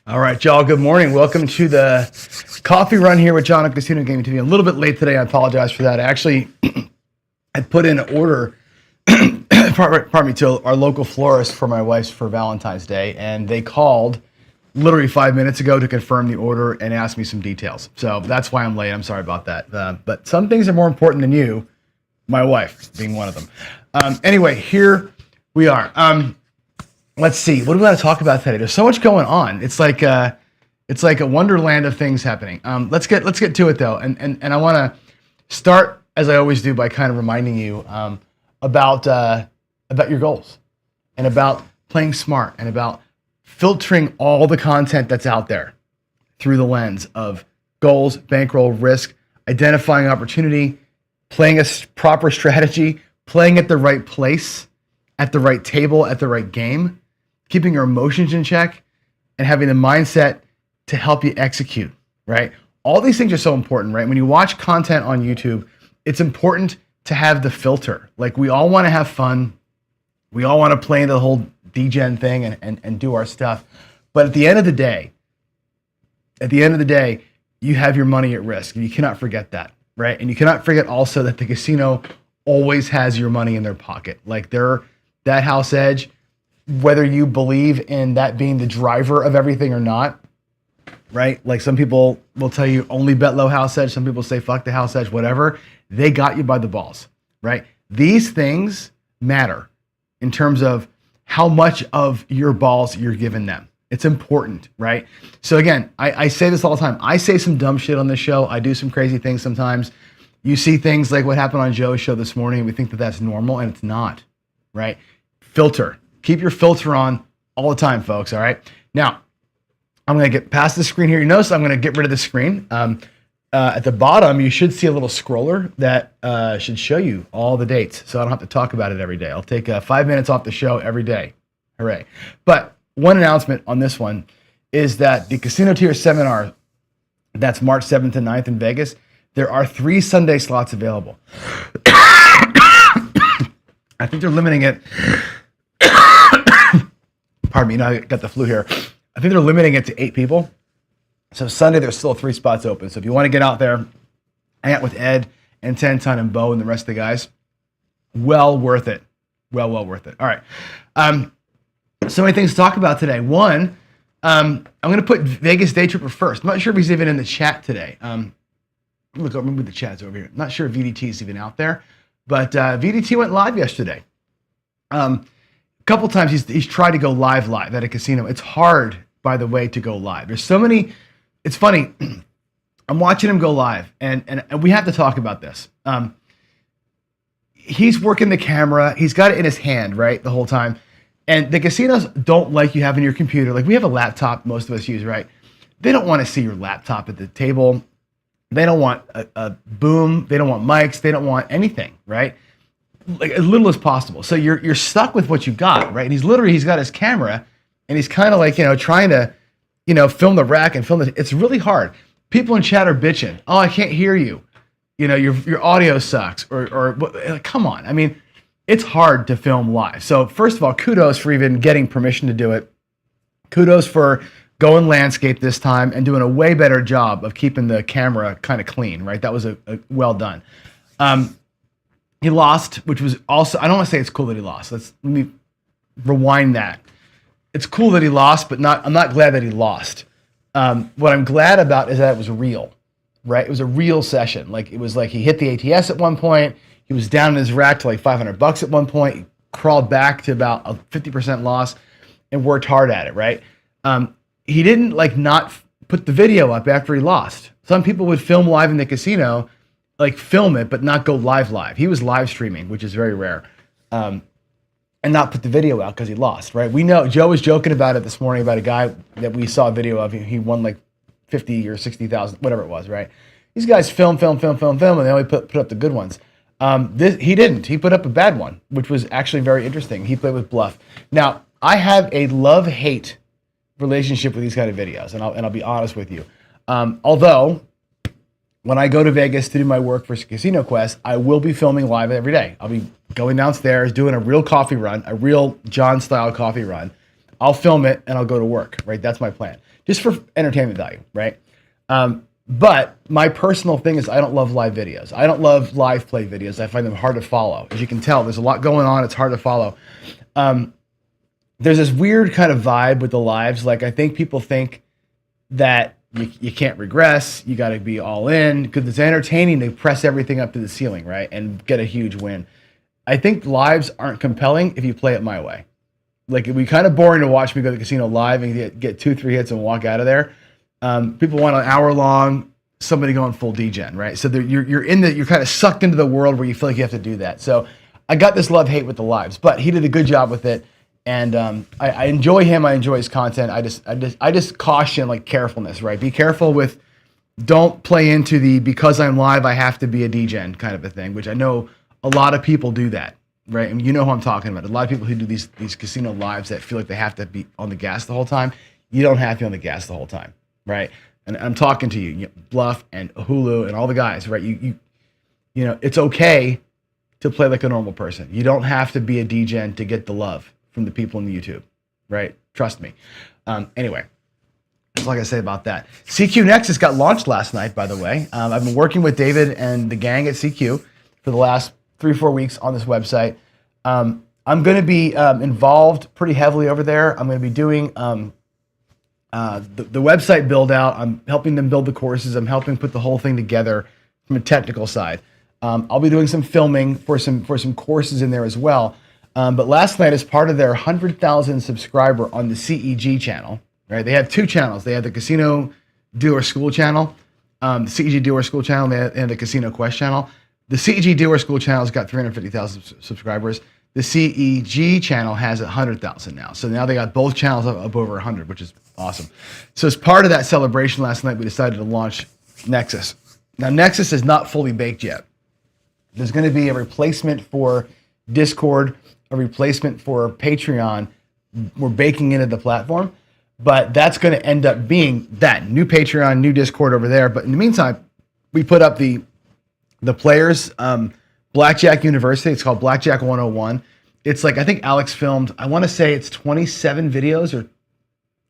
All right, y'all, good morning. Welcome to the coffee run here with John at Casino Gaming TV. A little bit late today. I apologize for that. I actually had put in an order pardon me, to our local florist for my wife's for Valentine's Day, and they called literally 5 minutes ago to confirm the order and ask me some details. So that's why I'm late. I'm sorry about that. But some things are more important than you, my wife being one of them. Anyway, here we are. Let's see. What do we want to talk about today? There's so much going on. It's like a wonderland of things happening. Let's get to it though, and I want to start as I always do by kind of reminding you about your goals and about playing smart and about filtering all the content that's out there through the lens of goals, bankroll, risk, identifying opportunity, playing a proper strategy, playing at the right place, at the right table, at the right game, keeping your emotions in check, and having the mindset to help you execute, right? All these things are so important, right? When you watch content on YouTube, it's important to have the filter. Like, we all want to have fun. We all want to play the whole degen thing and do our stuff. But at the end of the day, you have your money at risk. And you cannot forget that, right? And you cannot forget also that the casino always has your money in their pocket. Like, that house edge, whether you believe in that being the driver of everything or not, right? Like, some people will tell you only bet low house edge. Some people say fuck the house edge, whatever. They got you by the balls, right? These things matter in terms of how much of your balls you're giving them. It's important, right? So again, I say this all the time. I say some dumb shit on this show. I do some crazy things sometimes. You see things like what happened on Joe's show this morning, and we think that that's normal, and it's not, right? Filter. Keep your filter on all the time, folks, all right? Now, I'm going to get past the screen here. You notice I'm going to get rid of the screen. At the bottom, you should see a little scroller that should show you all the dates, so I don't have to talk about it every day. I'll take 5 minutes off the show every day. Hooray. But one announcement on this one is that the Casino Tier Seminar, that's March 7th and 9th in Vegas, there are 3 Sunday slots available. I think they're limiting it. Pardon me, now I got the flu here. I think they're limiting it to 8 people. So Sunday, there's still 3 spots open. So if you want to get out there, hang out with Ed and Tenton and Bo and the rest of the guys, well worth it. Well worth it. All right. So many things to talk about today. One, I'm going to put Vegas Day Tripper first. I'm not sure if he's even in the chat today. Look, remember the chat's over here. I'm not sure if VDT is even out there, but VDT went live yesterday. A couple times he's tried to go live at a casino. It's hard, by the way, to go live. There's so many. It's funny. I'm watching him go live, and we have to talk about this. He's working the camera. He's got it in his hand, right, the whole time. And the casinos don't like you having your computer. Like, we have a laptop most of us use, right? They don't want to see your laptop at the table. They don't want a boom. They don't want mics. They don't want anything, right? Like, as little as possible. So you're stuck with what you got, right? And he's got his camera, and he's kind of like, trying to, film the rack and film it's really hard. People in chat are bitching. Oh, I can't hear you. Your audio sucks, or come on. I mean, it's hard to film live. So first of all, kudos for even getting permission to do it. Kudos for going landscape this time and doing a way better job of keeping the camera kind of clean, right? That was a well done. He lost, which was also, I don't want to say it's cool that he lost. Let me rewind that. It's cool that he lost, but I'm not glad that he lost. What I'm glad about is that it was real, right? It was a real session. Like, it was like he hit the ATS at one point. He was down in his rack to like $500 at one point. He crawled back to about a 50% loss and worked hard at it, right? He didn't not put the video up after he lost. Some people would film live in the casino, like film it, but not go live. He was live streaming, which is very rare. And not put the video out because he lost, right? We know, Joe was joking about it this morning about a guy that we saw a video of. He won like 50 or 60,000, whatever it was, right? These guys film, and they only put up the good ones. He didn't. He put up a bad one, which was actually very interesting. He played with bluff. Now, I have a love-hate relationship with these kind of videos, and I'll be honest with you. Although, when I go to Vegas to do my work for Casino Quest, I will be filming live every day. I'll be going downstairs, doing a real coffee run, a real John-style coffee run. I'll film it and I'll go to work, right? That's my plan, just for entertainment value, right? But my personal thing is I don't love live videos. I don't love live play videos. I find them hard to follow. As you can tell, there's a lot going on. It's hard to follow. There's this weird kind of vibe with the lives. Like, I think people think that you can't regress. You got to be all in because it's entertaining to press everything up to the ceiling, right? And get a huge win. I think lives aren't compelling if you play it my way. Like, it'd be kind of boring to watch me go to the casino live and get 2-3 hits and walk out of there. People want an hour long, somebody going full degen, right? So you're kind of sucked into the world where you feel like you have to do that. So I got this love-hate with the lives, but he did a good job with it. And I enjoy him. I enjoy his content. I just caution like carefulness, right? Be careful with, don't play into the because I'm live I have to be a degen kind of a thing, which I know a lot of people do that, right? I mean, you know who I'm talking about. A lot of people who do these casino lives that feel like they have to be on the gas the whole time. You don't have to be on the gas the whole time, right? And I'm talking to you, Bluff and Hulu and all the guys, right? You know, it's okay to play like a normal person. You don't have to be a degen to get the love from the people in the YouTube, right? Trust me. Anyway, that's all I gotta say about that. CQ Nexus got launched last night, by the way. I've been working with David and the gang at CQ for the last 3-4 weeks on this website. I'm going to be involved pretty heavily over there. I'm going to be doing the website build out. I'm helping them build the courses. I'm helping put the whole thing together from a technical side. I'll be doing some filming for some courses in there as well. But last night, as part of their 100,000 subscriber on the CEG channel, right? They have 2 channels. They have the Casino Doer School channel, the CEG Doer School channel, and the Casino Quest channel. The CEG Doer School channel has got 350,000 subscribers. The CEG channel has 100,000 now. So now they got both channels up over 100, which is awesome. So as part of that celebration last night, we decided to launch Nexus. Now, Nexus is not fully baked yet. There's going to be a replacement for Discord, a replacement for Patreon. We're baking into the platform, but that's going to end up being that new Patreon, new Discord over there. But in the meantime, we put up the players Blackjack University. It's called Blackjack 101. It's like, I think Alex filmed, I want to say it's 27 videos or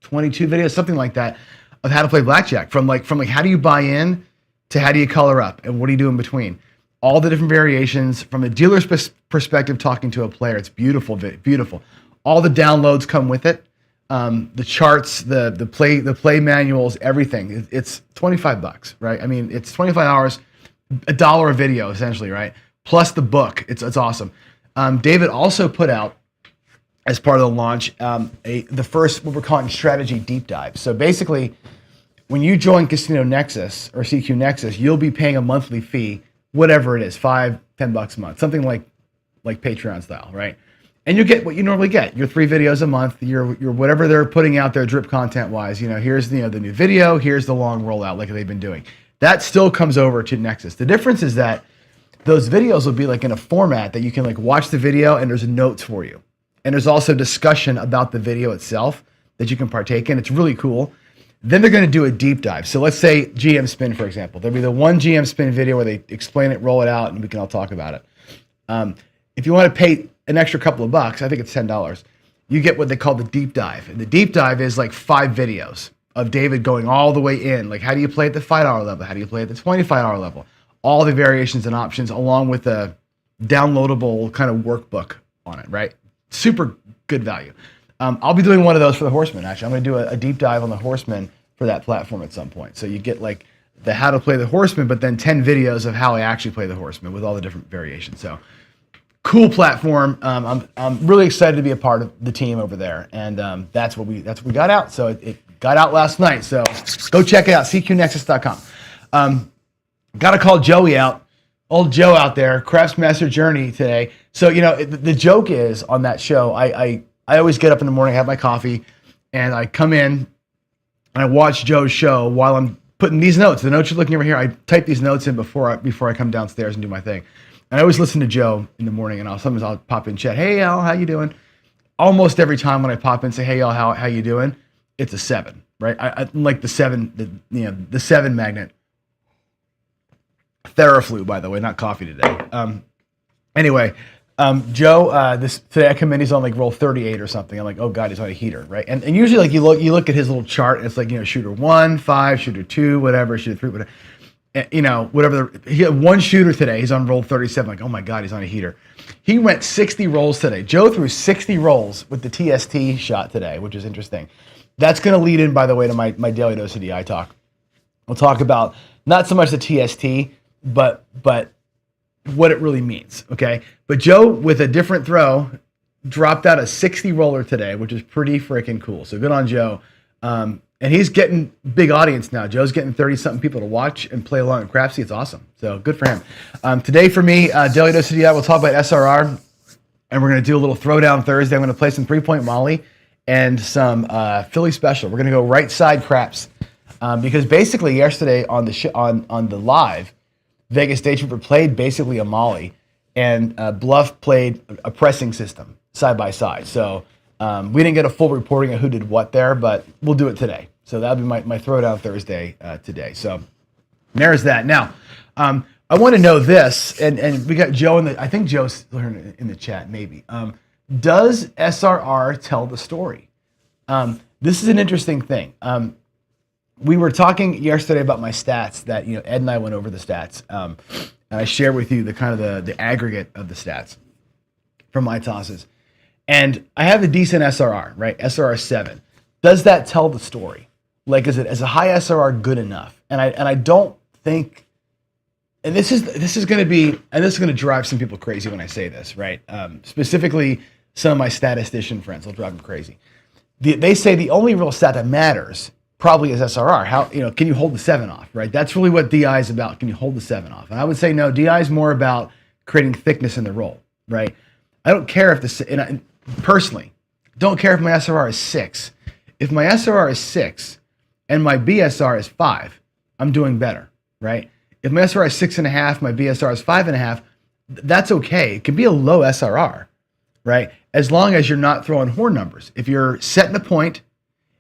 22 videos, something like that, of how to play blackjack, from like how do you buy in to how do you color up and what do you do in between. All the different variations from a dealer's perspective, talking to a player. It's beautiful, beautiful. All the downloads come with it. The charts, the play manuals, everything. It's $25, right? I mean, it's 25 hours, $1 a video essentially, right? Plus the book. It's awesome. David also put out, as part of the launch, the first, what we're calling strategy deep dive. So basically, when you join Casino Nexus or CQ Nexus, you'll be paying a monthly fee, whatever it is, $5, $10 a month, something like Patreon style, right? And you get what you normally get, your 3 videos a month, your whatever they're putting out there drip content wise. You know, here's the new video, here's the long rollout like they've been doing. That still comes over to Nexus. The difference is that those videos will be like in a format that you can like watch the video and there's notes for you. And there's also discussion about the video itself that you can partake in. It's really cool. Then they're going to do a deep dive. So let's say GM Spin, for example. There'll be the one GM Spin video where they explain it, roll it out, and we can all talk about it. If you want to pay an extra couple of bucks, I think it's $10, you get what they call the deep dive. And the deep dive is like 5 videos of David going all the way in. Like, how do you play at the $5 level? How do you play at the $25 level? All the variations and options, along with a downloadable kind of workbook on it, right? Super good value. I'll be doing one of those for the Horseman, actually. I'm going to do a deep dive on the Horseman for that platform at some point. So you get like the how to play the Horseman, but then 10 videos of how I actually play the Horseman with all the different variations. So cool platform. I'm really excited to be a part of the team over there. And that's what we got out. So it got out last night. So go check it out, cqnexus.com. Got to call Joey out. Old Joe out there, Craftsmaster Journey today. So, you know, the joke is on that show, I always get up in the morning, have my coffee, and I come in and I watch Joe's show while I'm putting these notes. The notes you're looking over here, I type these notes in before I come downstairs and do my thing. And I always listen to Joe in the morning, and sometimes I'll pop in chat. Hey, Al, how you doing? Almost every time when I pop in and say, hey, Al, how you doing? It's a 7, right? I like the 7, the 7 magnet. Theraflu, by the way, not coffee today. Anyway, Joe, this today I come in, he's on like roll 38 or something. I'm like, oh god, he's on a heater, right? And usually like you look at his little chart, and it's like, shooter 1, 5, shooter 2, whatever, shooter 3, whatever. Whatever. He had one shooter today. He's on roll 37. Like, oh my god, he's on a heater. He went 60 rolls today. Joe threw 60 rolls with the TST shot today, which is interesting. That's going to lead in, by the way, to my daily dose of DI talk. We'll talk about not so much the TST, but what it really means, okay? But Joe, with a different throw, dropped out a 60 roller today, which is pretty freaking cool. So good on Joe. And he's getting big audience now. Joe's getting 30-something people to watch and play along at Crapsy. It's awesome. So good for him. Today for me, Daily Dose of DI, we'll talk about SRR, and we're going to do a little Throwdown Thursday. I'm going to play some 3-point Molly and some Philly Special. We're going to go right side craps because basically yesterday on the live, Vegas Day Trooper played basically a Molly, and Bluff played a pressing system side by side. So we didn't get a full reporting of who did what there, but we'll do it today. So that'll be my Throwdown Thursday today. So there's that. Now, I want to know this, and we got Joe I think Joe's still here in the chat, maybe. Does SRR tell the story? This is an interesting thing. We were talking yesterday about my stats that, Ed and I went over the stats. And I share with you the aggregate of the stats from my tosses. And I have a decent SRR, right? SRR 7. Does that tell the story? Like, is a high SRR good enough? And I don't think, and this is going to drive some people crazy when I say this, right? Specifically, some of my statistician friends will drive them crazy. They say the only real stat that matters probably is SRR. How, can you hold the 7 off, right? That's really what DI is about. Can you hold the 7 off? And I would say no, DI is more about creating thickness in the roll, right? I don't care if personally, don't care if my SRR is 6. If my SRR is 6 and my BSR is 5, I'm doing better, right? If my SRR is 6.5, my BSR is 5.5, that's okay. It can be a low SRR, right? As long as you're not throwing horn numbers. If you're setting a point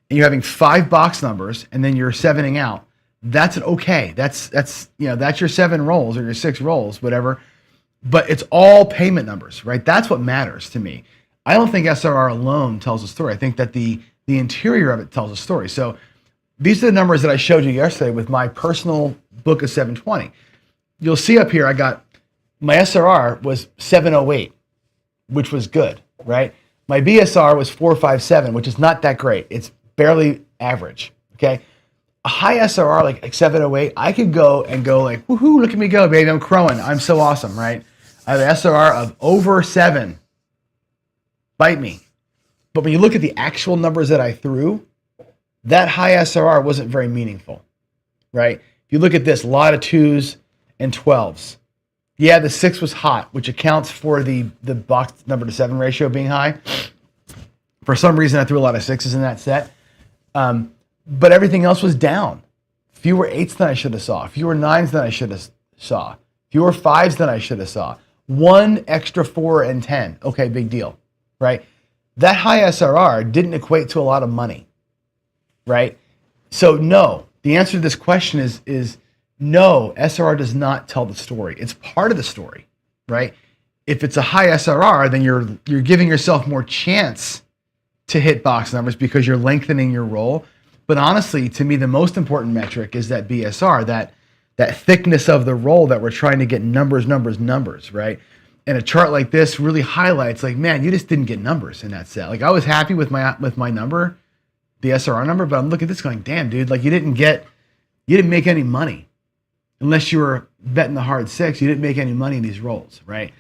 and you're having 5 box numbers and then you're 7ing out, that's an okay. That's your 7 rolls or your 6 rolls, whatever. But it's all payment numbers, right? That's what matters to me. I don't think SRR alone tells a story. I think that the interior of it tells a story. So these are the numbers that I showed you yesterday with my personal book of 720. You'll see up here, I got my SRR was 708, which was good, right? My BSR was 457, which is not that great. It's barely average, okay? A high SRR like 708, I could go like, woohoo, look at me go, baby, I'm crowing. I'm so awesome, right? I have an SRR of over 7. Bite me. But when you look at the actual numbers that I threw, that high SRR wasn't very meaningful, right? If you look at this, a lot of 2s and 12s. Yeah, the 6 was hot, which accounts for the box number to 7 ratio being high. For some reason, I threw a lot of 6s in that set. But everything else was down. Fewer 8s than I should have saw. Fewer 9s than I should have saw. Fewer 5s than I should have saw. 1 extra 4 and 10. Okay, big deal, right? That high SRR didn't equate to a lot of money, right? So no, the answer to this question is no, SRR does not tell the story. It's part of the story, right? If it's a high SRR, then you're giving yourself more chance to hit box numbers because you're lengthening your roll. But honestly, to me, the most important metric is that BSR, that thickness of the roll that we're trying to get numbers, right? And a chart like this really highlights, like, man, you just didn't get numbers in that set. Like, I was happy with my number, the SRR number, but I'm looking at this going, damn, dude, like you didn't make any money. Unless you were betting the hard 6, you didn't make any money in these rolls, right?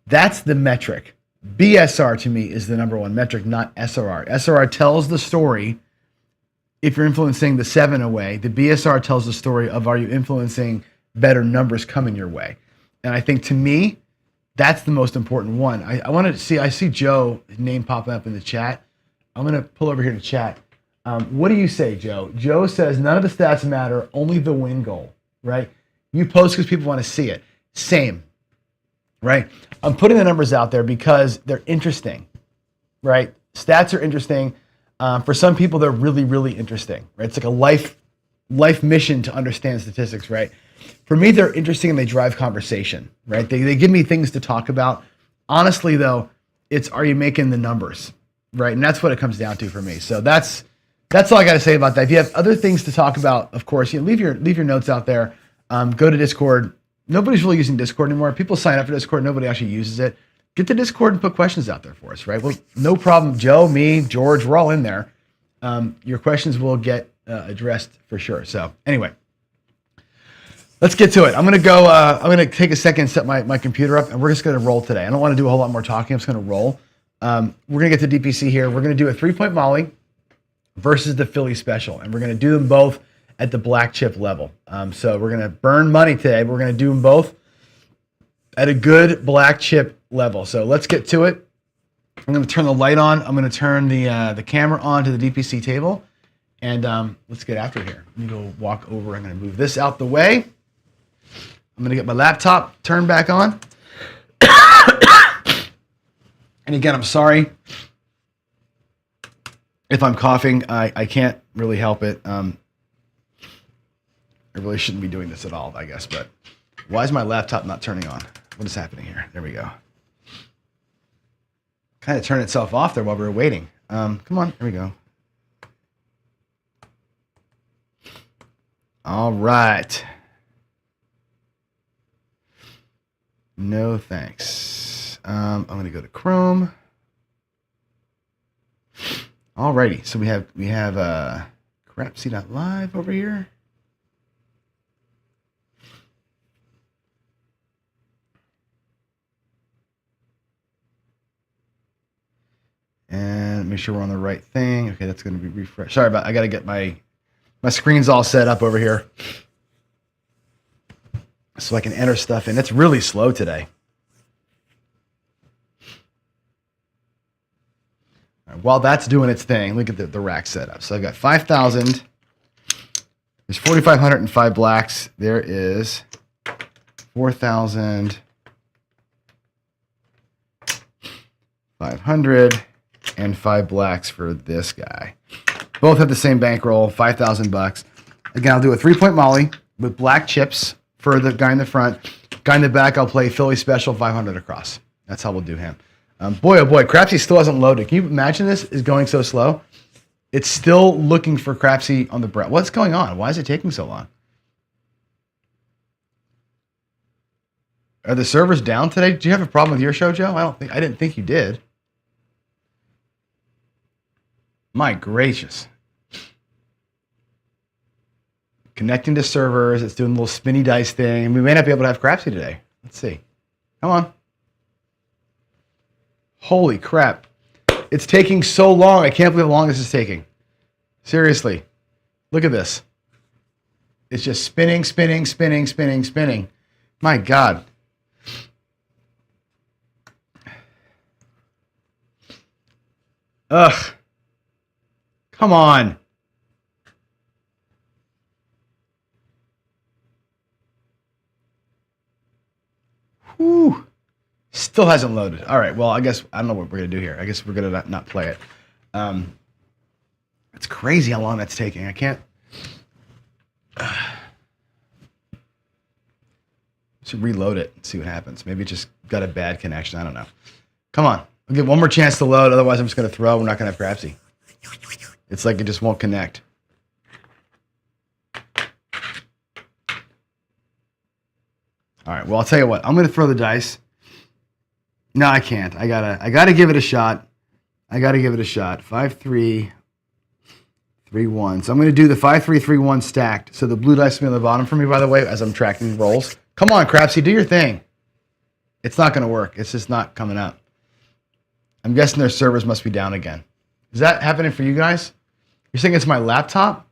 That's the metric. BSR to me is the number one metric, not SRR. SRR tells the story if you're influencing the 7 away. The BSR tells the story of are you influencing better numbers coming your way. And I think to me, that's the most important one. I want to see, I see Joe, his name popping up in the chat. I'm going to pull over here to chat. What do you say, Joe? Joe says none of the stats matter, only the win goal, right? You post because people want to see it. Same, right? I'm putting the numbers out there because they're interesting, right? Stats are interesting. For some people, they're really, really interesting, right? It's like a life mission to understand statistics, right? For me, they're interesting and they drive conversation, right? They give me things to talk about. honestly though, it's are you making the numbers, right? And that's what it comes down to for me. So that's all I got to say about that. If you have other things to talk about, of course, leave your notes out there. Go to Discord. Nobody's really using Discord anymore. People sign up for Discord. Nobody actually uses it. Get to Discord and put questions out there for us, right? Well, no problem. Joe, me, George, we're all in there. Your questions will get addressed for sure. So anyway, let's get to it. I'm gonna take a second and set my computer up, and we're just gonna roll today. I don't want to do a whole lot more talking. I'm just gonna roll. We're gonna get to DPC here. We're gonna do a 3-point Molly versus the Philly special, and we're gonna do them both at the black chip level. So we're gonna burn money today. But we're gonna do them both at a good black chip level. So let's get to it. I'm gonna turn the light on. I'm gonna turn the camera on to the DPC table, and let's get after it here. I'm gonna go walk over. I'm gonna move this out the way. I'm gonna get my laptop turned back on. And again, I'm sorry if I'm coughing. I can't really help it. I really shouldn't be doing this at all, I guess, but why is my laptop not turning on? What is happening here? There we go. Kind of turned itself off there while we were waiting. Come on, there we go. All right. No thanks. I'm gonna go to Chrome. Alrighty, so we have crapsy.live over here. And make sure we're on the right thing. Okay, that's gonna be refreshed. Sorry about, I gotta get my screen's all set up over here so I can enter stuff in. It's really slow today. All right, while that's doing its thing, look at the rack setup. So I've got 5,000. There's 4,505 blacks. There is 4,500 and 5 blacks for this guy. Both have the same bankroll, $5,000. Again, I'll do a 3-point Molly with black chips for the guy in the front. Guy in the back, I'll play Philly special 500 across. That's how we'll do him. Boy, oh boy, Crapsy still hasn't loaded. Can you imagine this is going so slow? It's still looking for Crapsy on the breath. What's going on? Why is it taking so long? Are the servers down today? Do you have a problem with your show, Joe? I didn't think you did. My gracious. Connecting to servers. It's doing a little spinny dice thing. We may not be able to have Crapsy today. Let's see. Come on. Holy crap. It's taking so long. I can't believe how long this is taking. Seriously. Look at this. It's just spinning, spinning, spinning, spinning, spinning. My God. Ugh. Come on. Whew. Still hasn't loaded. All right. Well, I guess I don't know what we're going to do here. I guess we're going to not play it. It's crazy how long that's taking. I can't. Should reload it and see what happens. Maybe it just got a bad connection. I don't know. Come on. I'll give one more chance to load. Otherwise, I'm just going to throw. We're not going to have Crapsy. It's like it just won't connect. All right. Well, I'll tell you what. I'm going to throw the dice. No, I can't. I gotta give it a shot. 5, 3, 3, 1. So I'm going to do the 5, 3, 3, 1 stacked. So the blue dice will be on the bottom for me, by the way, as I'm tracking rolls. Come on, Crapsy, do your thing. It's not going to work. It's just not coming up. I'm guessing their servers must be down again. Is that happening for you guys? You're saying it's my laptop?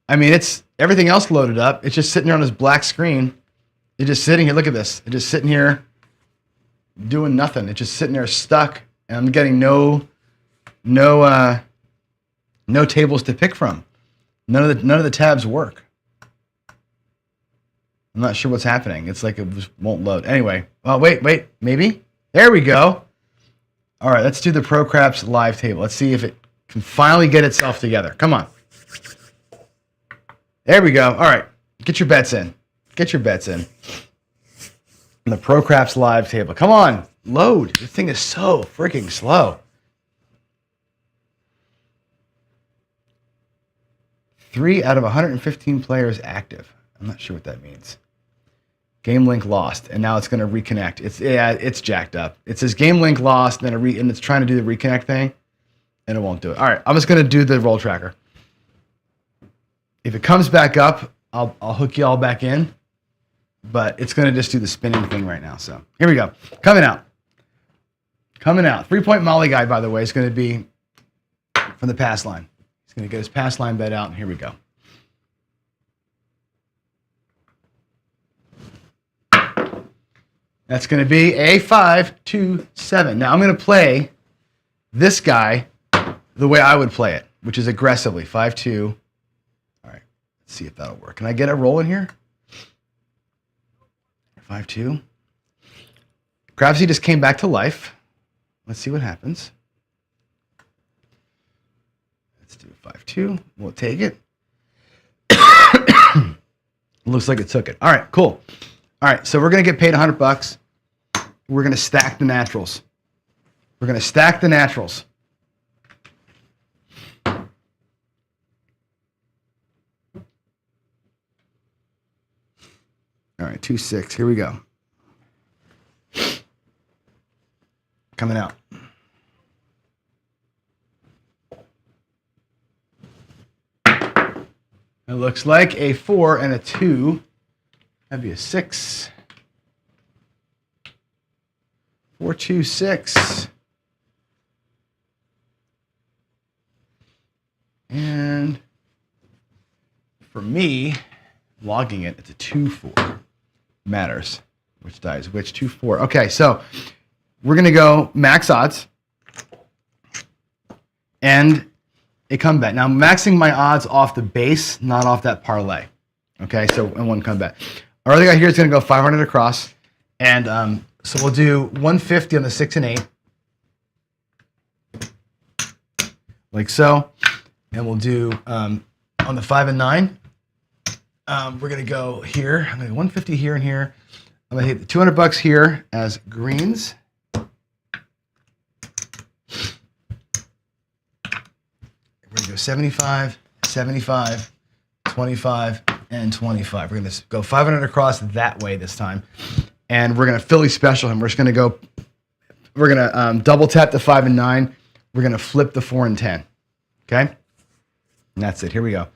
I mean, it's everything else loaded up. It's just sitting here on this black screen. It's just sitting here. Look at this. It's just sitting here doing nothing. It's just sitting there stuck. And I'm getting no tables to pick from. None of the tabs work. I'm not sure what's happening. It's like it just won't load. Anyway, oh wait, maybe. There we go. All right, let's do the Pro Craps live table. Let's see if it can finally get itself together. Come on. There we go. All right, get your bets in. the Pro Craps live table. Come on, load. This thing is so freaking slow. 3 out of 115 players active. I'm not sure what that means. Game link lost, and now it's going to reconnect. It's jacked up. It says game link lost, and then and it's trying to do the reconnect thing, and it won't do it. All right, I'm just going to do the roll tracker. If it comes back up, I'll hook you all back in, but it's going to just do the spinning thing right now. So here we go. Coming out. 3-point Molly guy, by the way, is going to be from the pass line. He's going to get his pass line bet out, and here we go. That's going to be a 5-2-7. Now I'm going to play this guy the way I would play it, which is aggressively 5-2. All right, let's see if that'll work. Can I get a roll in here? 5-2. Crabsy just came back to life. Let's see what happens. Let's do 5-2. We'll take it. Looks like it took it. All right, cool. All right, so we're going to get paid $100. We're going to stack the naturals. All right, 2-6. Here we go. Coming out. It looks like a 4 and a 2. That'd be a 6. 4, 2, 6. And for me, logging it, it's a 2-4. Matters. Which die is which? 2-4. Okay, so we're going to go max odds. And a comeback. Now, I'm maxing my odds off the base, not off that parlay. Okay, so in one comeback. Our other guy here is going to go 500 across. And so we'll do 150 on the 6 and 8. Like so. And we'll do on the 5 and 9. We're going to go here. I'm going to go 150 here and here. I'm going to hit the $200 here as greens. We're going to go 75, 75, 25, and 25. We're going to go 500 across that way this time. And we're going to Philly special him. We're just going to double tap the 5 and 9. We're going to flip the 4 and 10. Okay? And that's it. Here we go.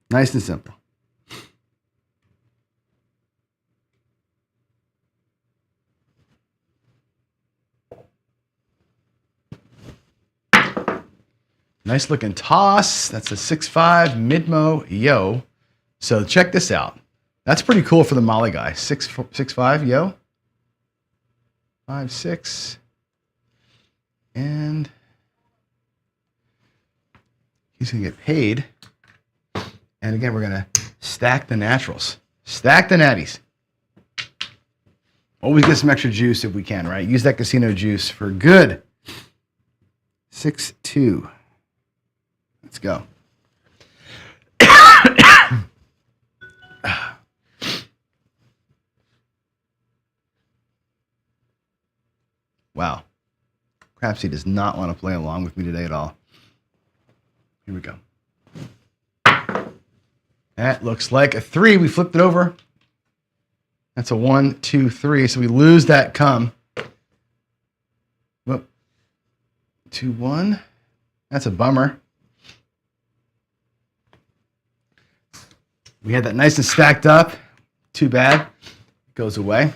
Nice and simple. Nice looking toss. That's a 6-5 mid-mo yo. So check this out. That's pretty cool for the Molly guy. 6-5 yo. 5-6. And he's going to get paid. And again, we're going to stack the naturals. Stack the natties. Always get some extra juice if we can, right? Use that casino juice for good. 6-2. Let's go. Wow. Crapsy does not want to play along with me today at all. Here we go. That looks like a 3. We flipped it over. That's a 1, 2, 3. So we lose that come. Whoop. 2, 1. That's a bummer. We had that nice and stacked up. Too bad. It goes away.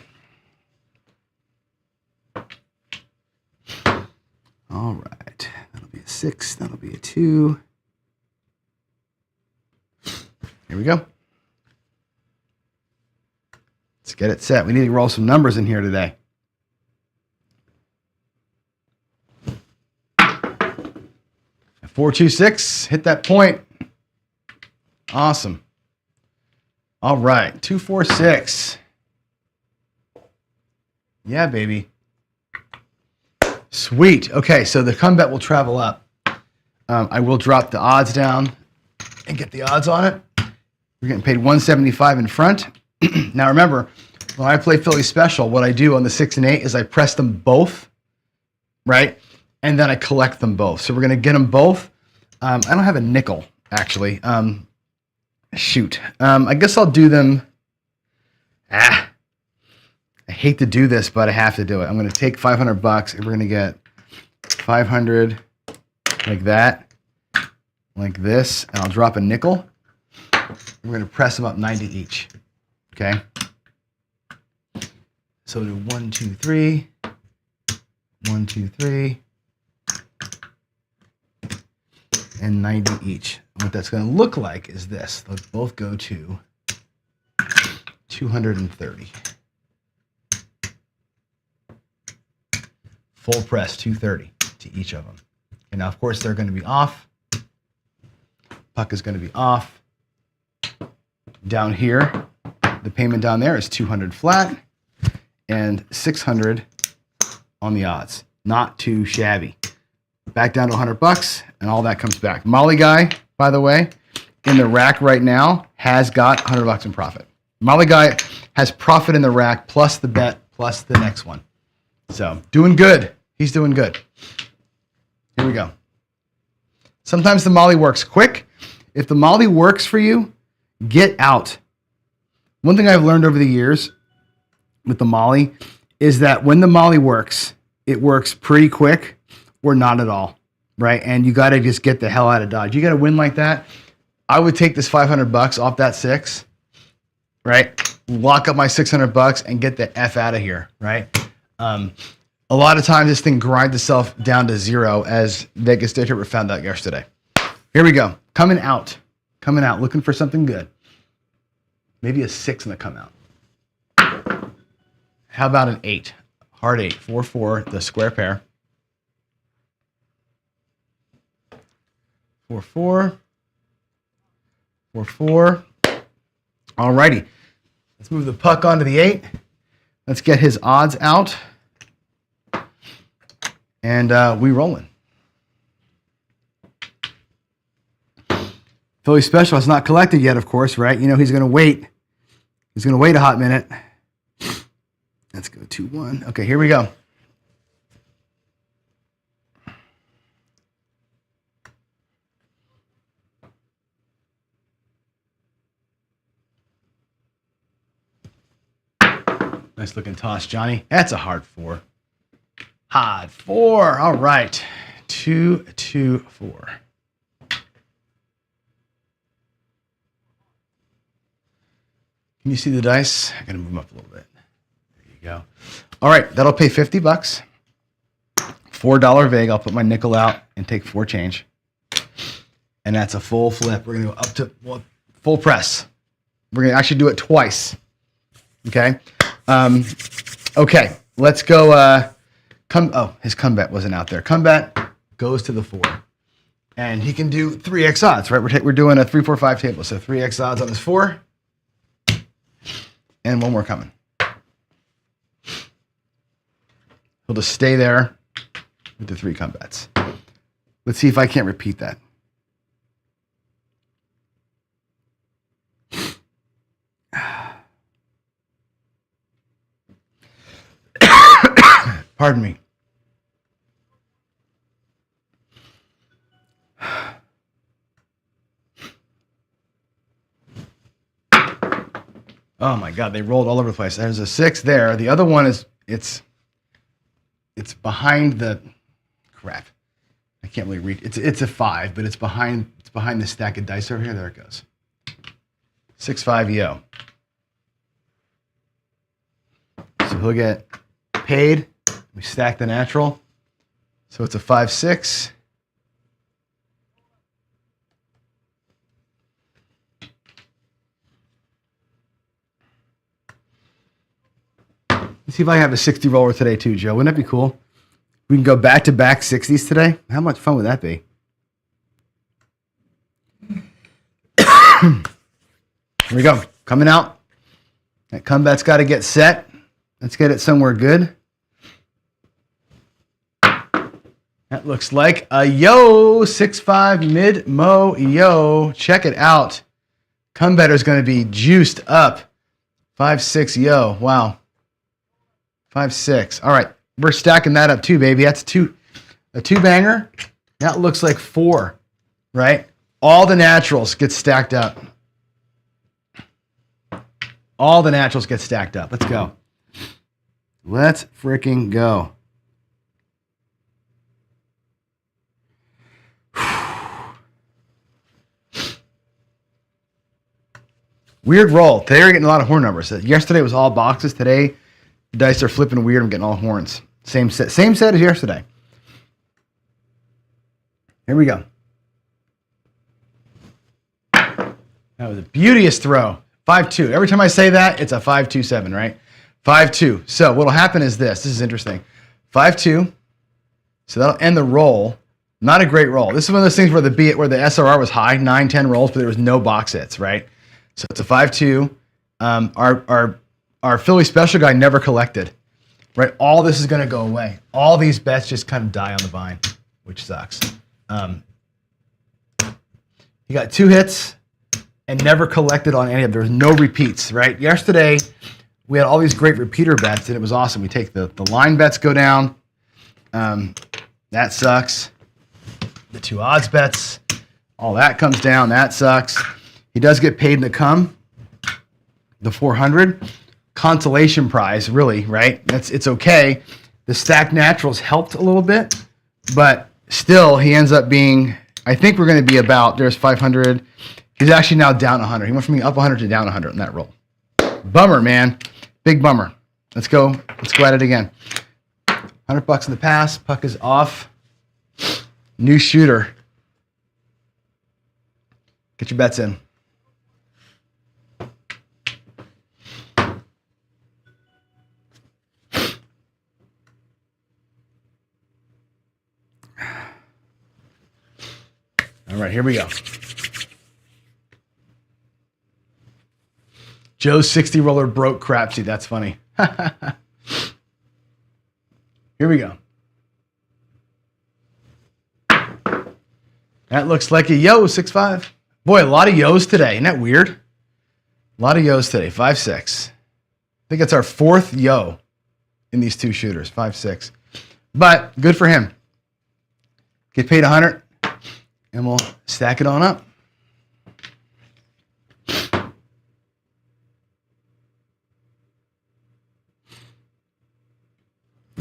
All right. That'll be a 6. That'll be a 2. Here we go. Let's get it set. We need to roll some numbers in here today. A 4, 2, 6. Hit that point. Awesome. All right. 2, 4, 6. Yeah, baby. Sweet. Okay, so the comeback will travel up. I will drop the odds down. and get the odds on it. We're getting paid $175 in front. Now remember, when I play Philly Special, what I do on the 6 and 8 is I press them both, right? And then I collect them both. So we're going to get them both. I don't have a nickel, actually. Shoot. I guess I'll do them. I hate to do this, but I have to do it. I'm going to take $500 and we're going to get 500 like that, like this, and I'll drop a nickel. We're going to press them up 90 each. Okay. So do 1, 2, 3, 1, 2, 3, and 90 each. What that's going to look like is this. They'll both go to 230. Full press 230 to each of them. And now, of course, they're going to be off. Puck is going to be off. Down here, the payment down there is 200 flat and 600 on the odds. Not too shabby. Back down to $100 and all that comes back. Molly Guy, by the way, in the rack right now has got $100 in profit. Molly Guy has profit in the rack plus the bet plus the next one. So doing good. He's doing good. Here we go. Sometimes the Molly works quick. If the Molly works for you, get out. One thing I've learned over the years with the Molly is that when the Molly works, it works pretty quick or not at all, right? And you got to just get the hell out of Dodge. You got to win like that. I would take this $500 off that 6, right? Lock up my $600 and get the F out of here, right? A lot of times this thing grinds itself down to 0, as Vegas Day Tripper found out yesterday. Here we go. Coming out, looking for something good. Maybe a 6 in the come out. How about an 8? Hard 8, 4-4, the square pair. 4-4, 4-4. All righty. Let's move the puck onto the 8. Let's get his odds out. And we rolling. Philly Special has not collected yet, of course, right? You know he's going to wait. He's going to wait a hot minute. Let's go 2-1. Okay, here we go. Nice looking toss, Johnny. That's a hard 4. Hard 4. All right. 2-2-4. Can you see the dice? I gotta move them up a little bit. There you go. All right, that'll pay $50. $4 vig. I'll put my nickel out and take 4 change. And that's a full flip. We're gonna go up to full press. We're gonna actually do it twice. Okay. Okay. Let's go. His comeback wasn't out there. Comeback goes to the 4, and he can do 3x odds. Right. We're doing a 3-4-5 table, so 3x odds on his 4. And one more coming. He'll just stay there with the 3 comebacks. Let's see if I can't repeat that. Pardon me. Oh my God, they rolled all over the place. There's a 6 there. The other one is it's behind the crap. I can't really read. It's a 5, but it's behind the stack of dice over here. There it goes. 6-5 EO. So he'll get paid. We stack the natural. So it's a 5-6. Let's see if I have a 60 roller today too, Joe. Wouldn't that be cool? We can go back-to-back 60s today. How much fun would that be? Here we go. Coming out. That comeback's got to get set. Let's get it somewhere good. That looks like a yo 6-5 mid-mo yo. Check it out. Come better is going to be juiced up. 5-6 yo. Wow. 5-6. All right. We're stacking that up too, baby. That's a two banger. That looks like 4, right? All the naturals get stacked up. All the naturals get stacked up. Let's go. Let's freaking go. Weird roll. Today we're getting a lot of horn numbers. Yesterday was all boxes. Today the dice are flipping weird. I'm getting all horns. Same set as yesterday. Here we go. That was a beauteous throw. 5-2. Every time I say that, it's a 5-2-7, right? 5-2. So what'll happen is this. This is interesting. 5-2. So that'll end the roll. Not a great roll. This is one of those things where the SRR was high, 9-10 rolls, but there was no box hits, right? So it's a 5-2. Our Philly special guy never collected, right? All this is going to go away. All these bets just kind of die on the vine, which sucks. He got 2 hits and never collected on any of them. There was no repeats, right? Yesterday, we had all these great repeater bets, and it was awesome. We take the line bets go down. That sucks. The 2 odds bets, all that comes down. That sucks. He does get paid in the come. The 400 consolation prize, really, right? It's okay. The stacked naturals helped a little bit, but still, he ends up being. I think we're going to be about. There's 500. He's actually now down 100. He went from being up 100 to down 100 in that roll. Bummer, man. Big bummer. Let's go. Let's go at it again. $100 in the pass. Puck is off. New shooter. Get your bets in. All right, here we go. Joe's 60 roller broke crapsy. That's funny. Here we go. That looks like a yo 6-5. Boy, a lot of yos today. Isn't that weird? A lot of yos today. 5-6. I think it's our 4th yo in these 2 shooters. 5-6. But good for him. Get paid 100. And we'll stack it on up.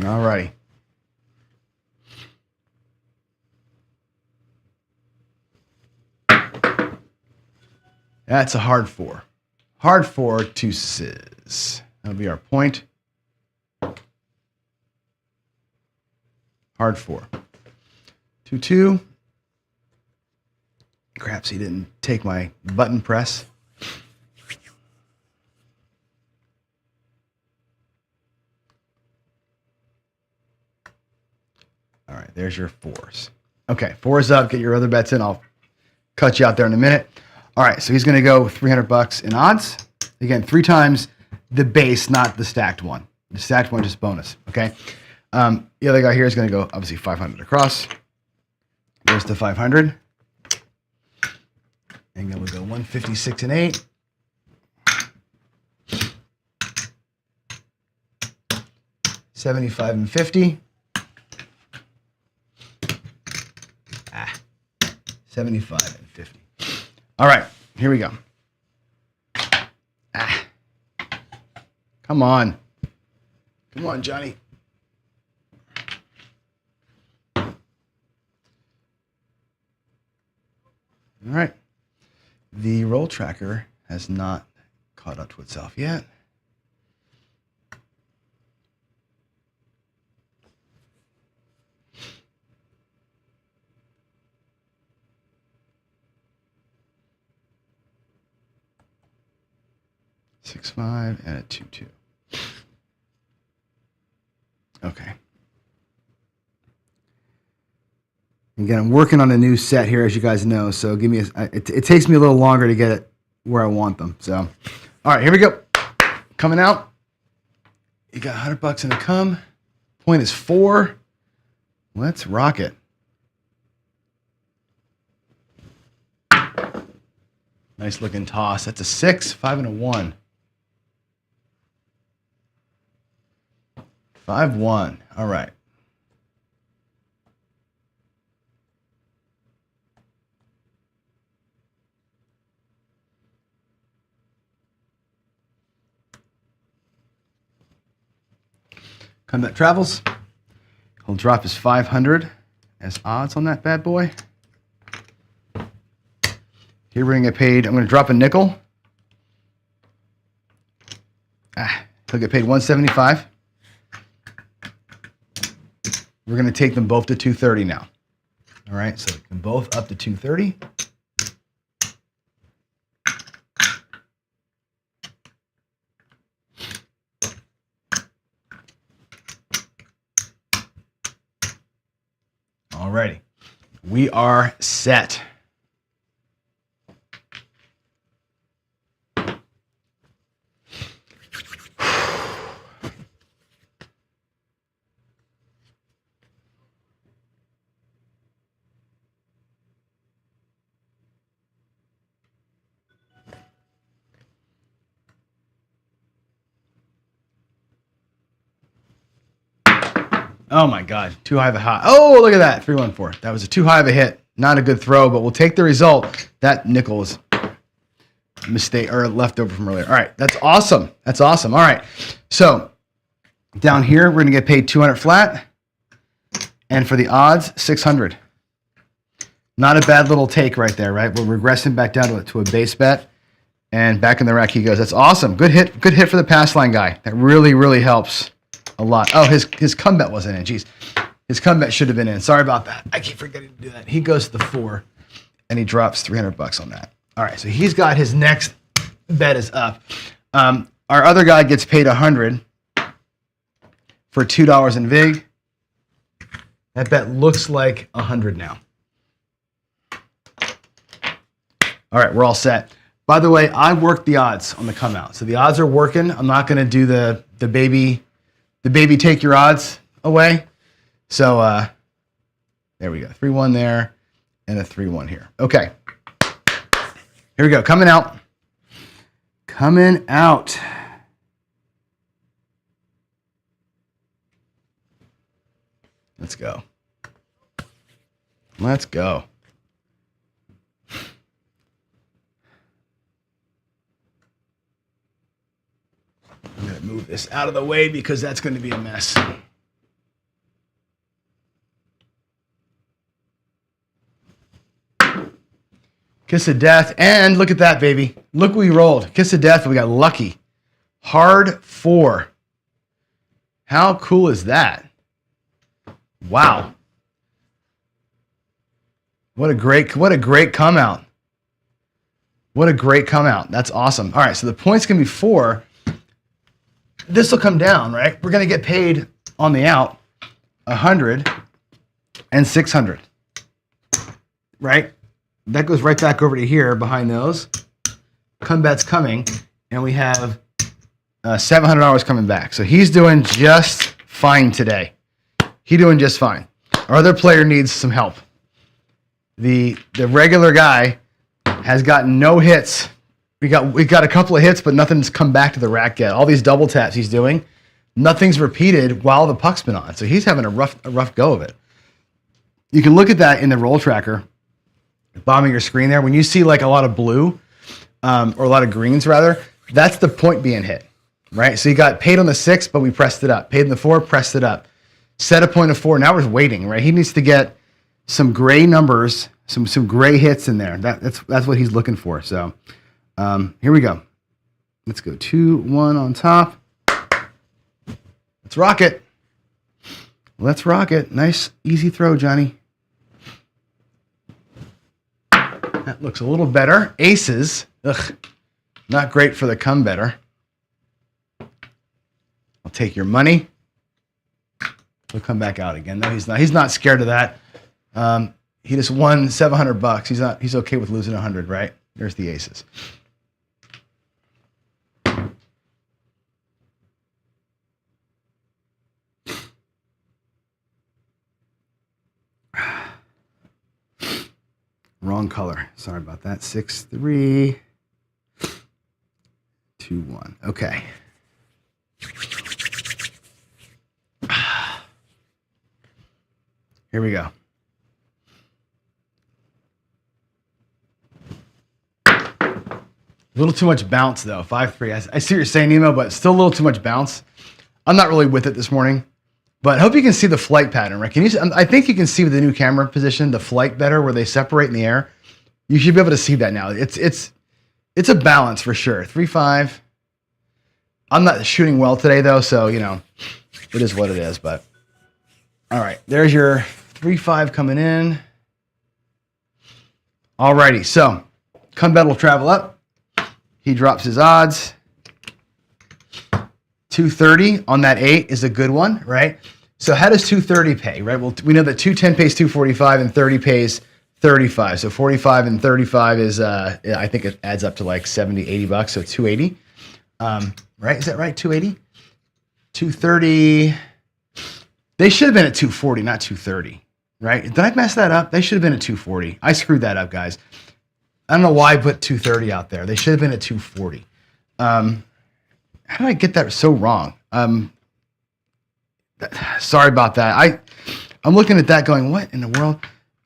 All righty. That's a hard 4. Hard 4 to sizz. That'll be our point. Hard 4. 2-2. Craps, he didn't take my button press. All right, there's your 4s. Okay, 4's up. Get your other bets in. I'll cut you out there in a minute. All right, so he's going to go $300 in odds. Again, 3 times the base, not the stacked one. The stacked one just bonus, okay? The other guy here is going to go, obviously, 500 across. There's the 500. And then we'll go 156 and 8. $75 and 50. 75 and 50. All right, here we go. Come on. Come on, Johnny. All right. The roll tracker has not caught up to itself yet. $6-5 and a 2-2. Okay. Again, I'm working on a new set here, as you guys know. So give me it takes me a little longer to get it where I want them. So, all right, here we go. Coming out. You got $100 in the come. Point is 4. Let's rock it. Nice looking toss. That's a 6, 5, and a 1. 5-1. All right. Combat travels. He'll drop his 500 as odds on that bad boy. Here we're going to get paid. I'm going to drop a nickel. He'll get paid 175. We're going to take them both to 230 now. All right, so we can both up to 230. All righty, we are set. Oh my God, too high of a high. Oh, look at that, 314. That was a too high of a hit. Not a good throw, but we'll take the result. That nickel is a mistake or leftover from earlier. All right, that's awesome. That's awesome. All right, so down here, we're gonna get paid 200 flat. And for the odds, 600. Not a bad little take right there, right? We're regressing back down to a base bet. And back in the rack he goes. That's awesome. Good hit for the pass line guy. That really, really helps a lot. Oh, his comeback wasn't in. Jeez. His comeback should have been in. Sorry about that. I keep forgetting to do that. He goes to the 4, and he drops 300 bucks on that. All right, so he's got his next bet is up. Our other guy gets paid 100 for $2 in VIG. That bet looks like 100 now. All right, we're all set. By the way, I worked the odds on the come out. So the odds are working. I'm not going to do the baby take your odds away. So there we go. 3-1 there and a 3-1 here. Okay. Here we go. Coming out. Coming out. Let's go. Let's go. I'm going to move this out of the way because that's going to be a mess. Kiss of death. And look at that, baby. Look what we rolled. Kiss of death. We got lucky. Hard 4. How cool is that? Wow. What a great come out. What a great come out. That's awesome. All right, so the points can be 4. This will come down, right? We're going to get paid on the out 100 and 600. Right? That goes right back over to here behind those. Comeback's coming, and we have $700 coming back. So he's doing just fine today. He's doing just fine. Our other player needs some help. The regular guy has gotten no hits. We got a couple of hits, but nothing's come back to the rack yet. All these double taps he's doing, nothing's repeated while the puck's been on. So he's having a rough go of it. You can look at that in the roll tracker, bottom of your screen there. When you see like a lot of blue, or a lot of greens rather, that's the point being hit, right? So he got paid on the 6, but we pressed it up. Paid on the 4, pressed it up. Set a point of 4. Now we're waiting, right? He needs to get some gray numbers, some gray hits in there. That's what he's looking for. So here we go. Let's go 2-1 on top. Let's rock it. Let's rock it. Nice, easy throw, Johnny. That looks a little better. Aces. Ugh, not great for the come better. I'll take your money. He'll come back out again. No, he's not. He's not scared of that. He just won $700. He's okay with losing 100, right? There's the aces. Wrong color. Sorry about that. 6, 3, 2, 1. Okay. Here we go. A little too much bounce, though. 5-3. I see what you're saying, Nemo, but still a little too much bounce. I'm not really with it this morning, but I hope you can see the flight pattern, right? Can you? I think you can see with the new camera position the flight better, where they separate in the air. You should be able to see that now. It's a balance for sure. 3-5. I'm not shooting well today, though, so you know it is what it is. But all right, there's your 3-5 coming in. Alrighty, so Cumbet will travel up. He drops his odds. 230 on that 8 is a good one, right? So how does 230 pay, right? Well, we know that 210 pays 245 and 30 pays 35. So 45 and 35 is, I think it adds up to like 70, 80 bucks. So 280, right? Is that right? 280? 230. They should have been at 240, not 230, right? Did I mess that up? They should have been at 240. I screwed that up, guys. I don't know why I put 230 out there. They should have been at 240. How did I get that so wrong? Sorry about that. I'm looking at that going, what in the world?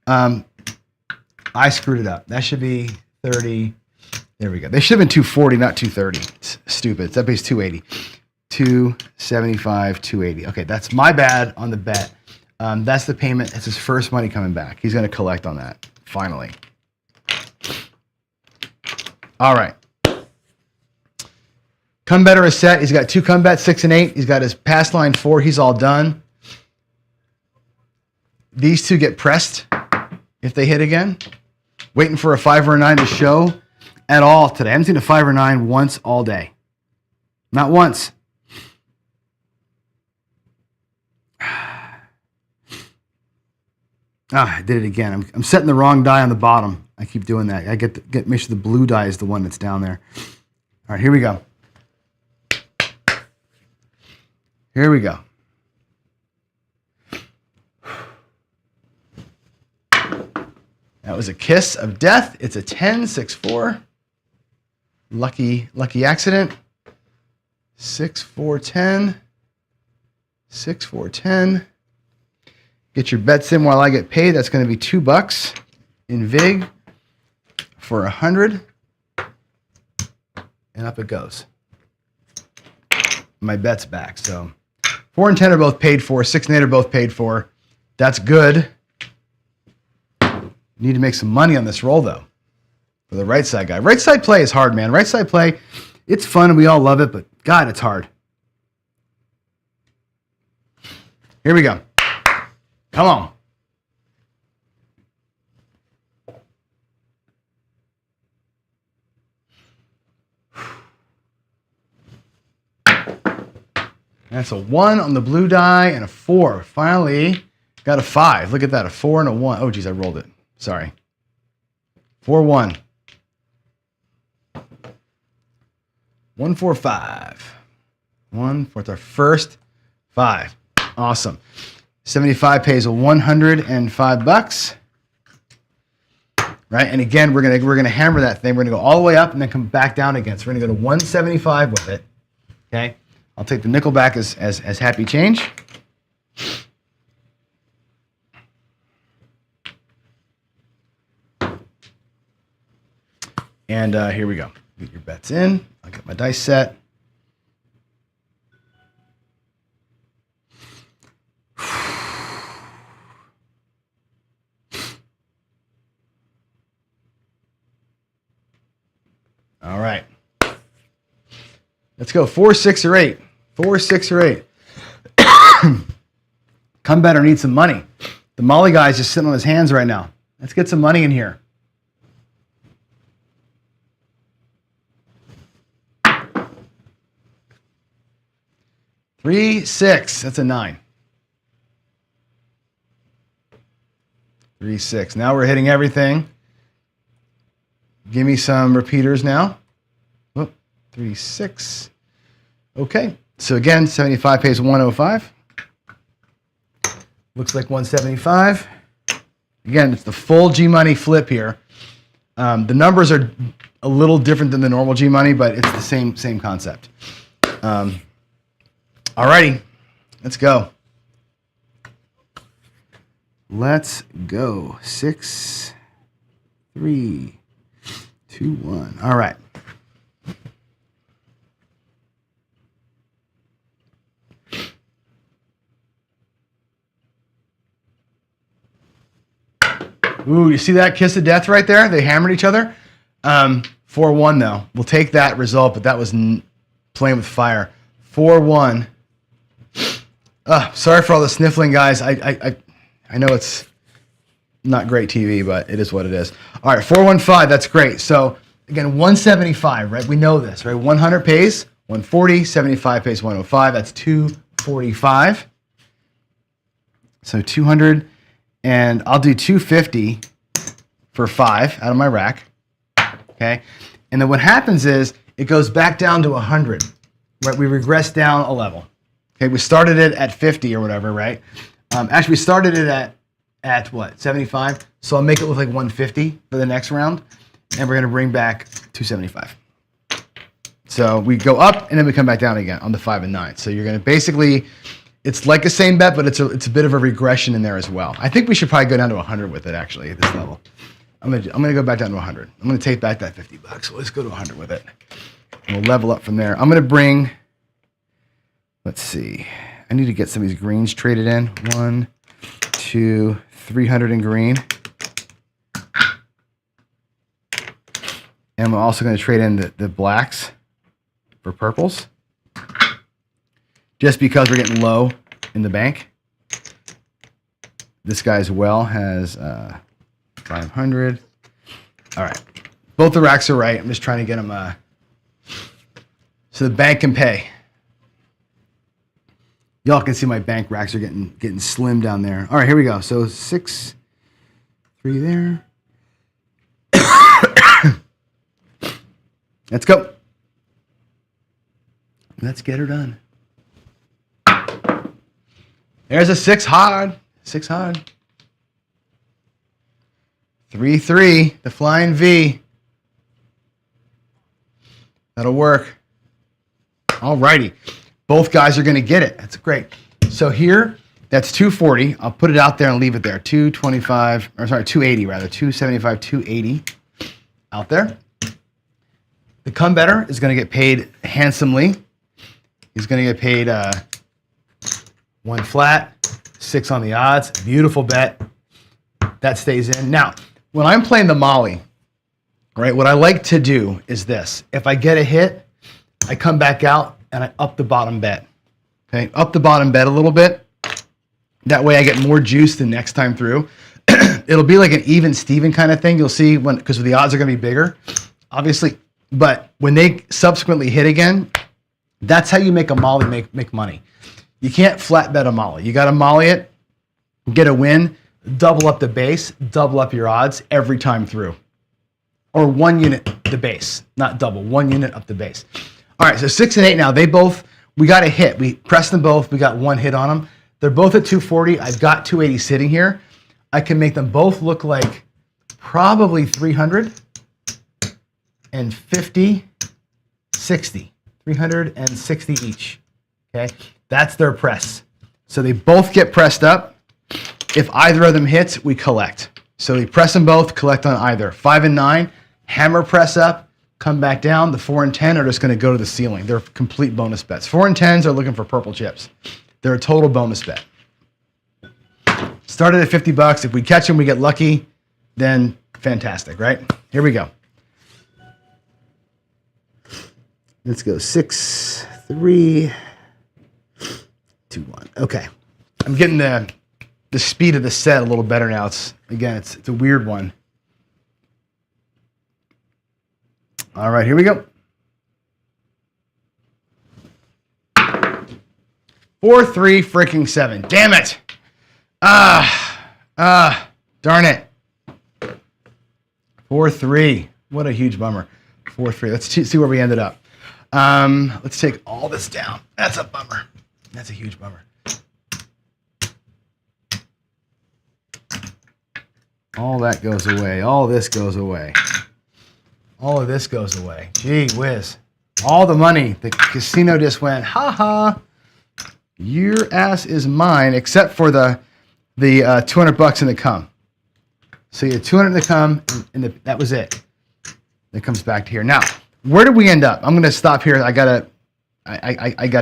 I screwed it up. That should be 30. There we go. They should have been 240, not 230. It's stupid. That pays 280. 275, 280. Okay, that's my bad on the bet. That's the payment. It's his first money coming back. He's going to collect on that, finally. All right. Cumbetter is set. He's got 2 cumbets, 6 and 8. He's got his pass line 4. He's all done. These two get pressed if they hit again. Waiting for a 5 or a 9 to show at all today. I haven't seen a 5 or 9 once all day. Not once. I did it again. I'm setting the wrong die on the bottom. I keep doing that. I make sure the blue die is the one that's down there. All right, here we go. Here we go. That was a kiss of death. It's a 10, 6, 4. Lucky accident. 6, 4, 10. 6, 4, 10. Get your bets in while I get paid. That's going to be $2 in VIG for 100. And up it goes. My bet's back. So 4 and 10 are both paid for. 6 and 8 are both paid for. That's good. Need to make some money on this roll, though, for the right side guy. Right side play is hard, man. Right side play, it's fun and we all love it, but God, it's hard. Here we go. Come on. That's a 1 on the blue die and a 4. Finally, got a 5. Look at that, a 4 and a 1. Oh, geez, I rolled it. Sorry. 4, 1. 1, 4, 5. 1 for our first 5. Awesome. 75 pays $105. Right? And again, we're gonna hammer that thing. We're gonna go all the way up and then come back down again. So we're gonna go to 175 with it. Okay. I'll take the nickel back as happy change. And here we go. Get your bets in. I'll get my dice set. All right. Let's go 4, 6, or 8. 4, 6, or 8. Come better, need some money. The Molly guy's just sitting on his hands right now. Let's get some money in here. 3, 6. That's a 9. 3, 6. Now we're hitting everything. Give me some repeaters now. Whoop. 3, 6. Okay. So again, 75 pays 105. Looks like 175. Again, it's the full G Money flip here. The numbers are a little different than the normal G money, but it's the same concept. Alrighty, let's go. Let's go. 6, 3, 2, 1. All right. Ooh, you see that kiss of death right there? They hammered each other. 4-1 though. We'll take that result, but that was playing with fire. 4-1. Sorry for all the sniffling, guys. I know it's not great TV, but it is what it is. All right, 415. That's great. So again, 175, right? We know this, right? 100 pays 140, 75 pays 105. That's 245. So 200. And I'll do 250 for 5 out of my rack, okay? And then what happens is it goes back down to 100, right? We regress down a level, okay? We started it at 50 or whatever, right? Actually, we started it at what, 75? So I'll make it look like 150 for the next round, and we're gonna bring back 275. So we go up, and then we come back down again on the 5 and 9. So you're gonna basically, it's like a same bet, but it's a bit of a regression in there as well. I think we should probably go down to 100 with it actually at this level. I'm gonna go back down to 100. I'm gonna take back that $50. So let's go to 100 with it. And we'll level up from there. I'm gonna bring, let's see. I need to get some of these greens traded in. 1, 2, 300 in green. And we're also gonna trade in the blacks for purples. Just because we're getting low in the bank. This guy as well has 500. All right. Both the racks are right. I'm just trying to get them so the bank can pay. Y'all can see my bank racks are getting slim down there. All right, here we go. So 6, 3 there. Let's go. Let's get her done. There's a 6 hard. 6 hard. 3-3. The flying V. That'll work. Alrighty. Both guys are going to get it. That's great. So here, that's 240. I'll put it out there and leave it there. 225, or sorry, 280 rather. 275, 280 out there. The come better is going to get paid handsomely. He's going to get paid 1 flat, 6 on the odds. Beautiful bet. That stays in. Now, when I'm playing the Molly, right, what I like to do is this. If I get a hit, I come back out and I up the bottom bet. Okay, up the bottom bet a little bit. That way I get more juice the next time through. It'll be like an even Steven kind of thing. You'll see when, because the odds are going to be bigger, obviously. But when they subsequently hit again, that's how you make a Molly make money. You can't flat bet a Molly. You got to Molly it, get a win, double up the base, double up your odds every time through. Or 1 unit the base, not double, 1 unit up the base. All right, so 6 and 8 now. They both, we got a hit. We pressed them both. We got 1 hit on them. They're both at 240. I've got 280 sitting here. I can make them both look like probably 300 and 50, 60. 360 each. Okay, that's their press. So they both get pressed up. If either of them hits, we collect. So we press them both, collect on either. 5 and 9, hammer press up, come back down. The 4 and 10 are just going to go to the ceiling. They're complete bonus bets. 4 and 10s are looking for purple chips. They're a total bonus bet. Started at $50. If we catch them, we get lucky. Then fantastic, right? Here we go. Let's go 6, 3, 2, 1. Okay. I'm getting the speed of the set a little better now. It's a weird one. All right, here we go. 4, 3, freaking 7. Damn it. Darn it. 4, 3. What a huge bummer. 4, 3. Let's see where we ended up. Let's take all this down. That's a bummer. That's a huge bummer. All that goes away. All this goes away. all of this goes away. Gee whiz. All the money. The casino just went, ha ha. Your ass is mine, except for the $200 in the come. So you had 200 in the come, and that was it. It comes back to here. Now, where did we end up? I'm gonna stop here. I gotta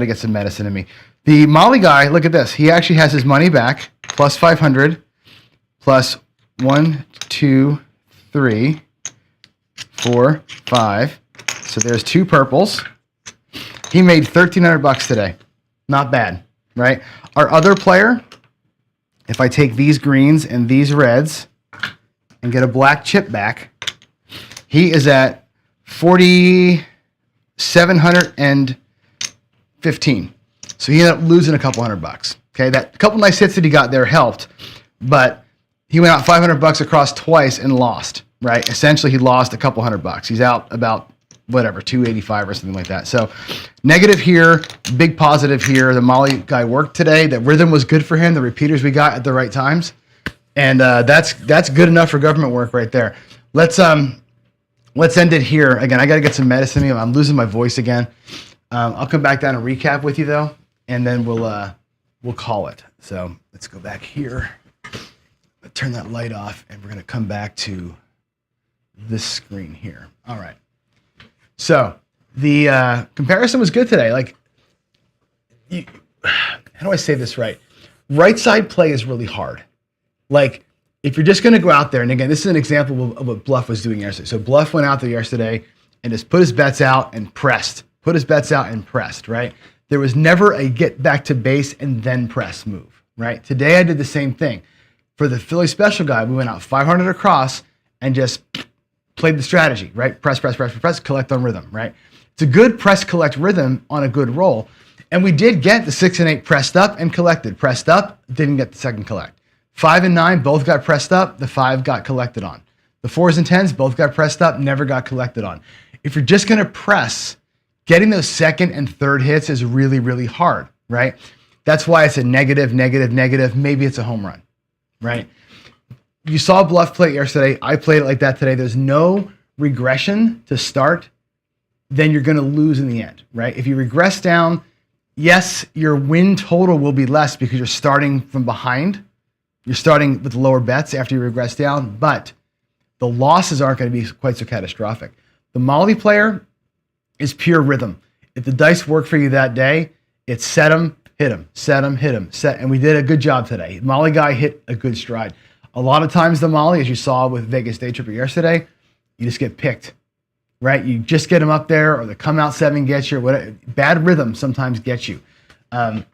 get some medicine in me. The Molly guy, look at this. He actually has his money back, plus 500, plus 1, 2, 3, 4, 5. So there's 2 purples. He made $1,300 today. Not bad, right? Our other player, if I take these greens and these reds and get a black chip back, he is at 4,715. So he ended up losing a couple $100. Okay, that couple nice hits that he got there helped, but he went out $500 across twice and lost. Right? Essentially, he lost a couple $100. He's out about whatever 285 or something like that. So negative here, big positive here. The Molly guy worked today. The rhythm was good for him. The repeaters we got at the right times, and that's good enough for government work right there. Let's end it here. Again, I got to get some medicine in me. I'm losing my voice again. I'll come back down and recap with you though, and then we'll call it. So let's go back here. Turn that light off, and we're gonna come back to this screen here. All right. So the comparison was good today. Like, how do I say this right? Right side play is really hard. Like, if you're just going to go out there, and again, this is an example of what Bluff was doing yesterday. So Bluff went out there yesterday and just put his bets out and pressed. Put his bets out and pressed, right? There was never a get back to base and then press move, right? Today I did the same thing. For the Philly special guy, we went out 500 across and just played the strategy, right? Press, collect on rhythm, right? It's a good press, collect rhythm on a good roll. And we did get the 6 and 8 pressed up and collected. Pressed up, didn't get the second collect. 5 and 9 both got pressed up, the 5 got collected on. The 4s and 10s both got pressed up, never got collected on. If you're just gonna press, getting those second and third hits is really, really hard, right? That's why it's a negative, maybe it's a home run, right? You saw Bluff play it yesterday. I played it like that today. There's no regression to start, then you're going to lose in the end, right? If you regress down, yes, your win total will be less because you're starting from behind. You're starting with lower bets after you regress down, but the losses aren't going to be quite so catastrophic. The Molly player is pure rhythm. If the dice work for you that day, it's set them, hit them, set them, hit them, set. And we did a good job today. Molly guy hit a good stride. A lot of times the Molly, as you saw with Vegas Day Tripper yesterday, you just get picked, right? You just get them up there, or the come out 7 gets you, or whatever. Bad rhythm sometimes gets you. It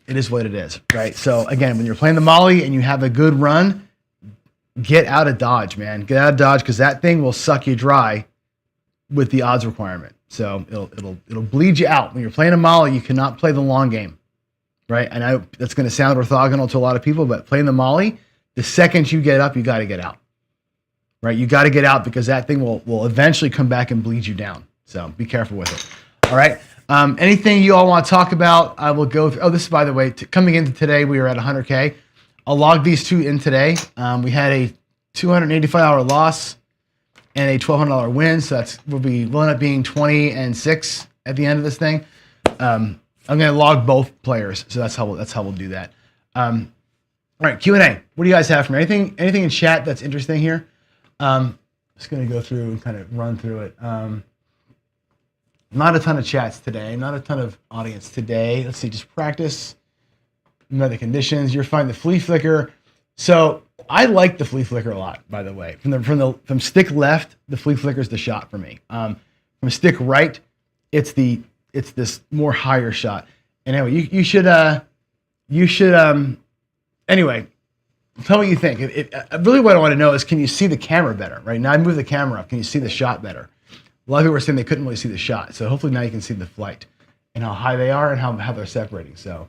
is what it is, right? So again, when you're playing the Molly and you have a good run, get out of Dodge, man. Get out of Dodge, because that thing will suck you dry with the odds requirement. So it'll bleed you out. When you're playing a Molly, you cannot play the long game, right? I know that's going to sound orthogonal to a lot of people, but playing the Molly, the second you get up, you got to get out, right? You got to get out, because that thing will eventually come back and bleed you down. So be careful with it. All right. Anything you all want to talk about, I will go through. Oh, this is, by the way, coming into today, we were at 100K. I'll log these two in today. We had a $285 loss and a $1,200 win. So we'll end up being 20 and 6 at the end of this thing. I'm going to log both players. So that's how we'll do that. All right, Q&A. What do you guys have for me? Anything in chat that's interesting here? Just going to go through and kind of run through it. Not a ton of chats today. Not a ton of audience today. Let's see, just practice. Other conditions. You're fine. The flea flicker. So I like the flea flicker a lot, by the way. From stick left, the flea flicker is the shot for me. From stick right, it's this more higher shot. And anyway, you should anyway, tell me what you think. Really what I want to know is, can you see the camera better? Right now I move the camera up. Can you see the shot better? A lot of people were saying they couldn't really see the shot. So hopefully now you can see the flight and how high they are and how they're separating. So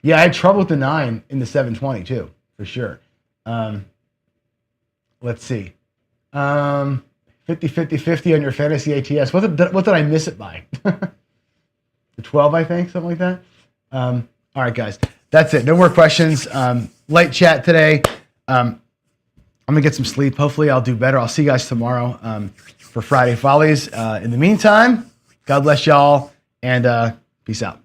yeah, I had trouble with the 9 in the 720 too, for sure. Let's see. 50 on your fantasy ATS. What did I miss it by? The 12, I think, something like that. All right, guys. That's it. No more questions. Light chat today. I'm gonna get some sleep. Hopefully, I'll do better. I'll see you guys tomorrow for Friday Follies. In the meantime, God bless y'all, and peace out.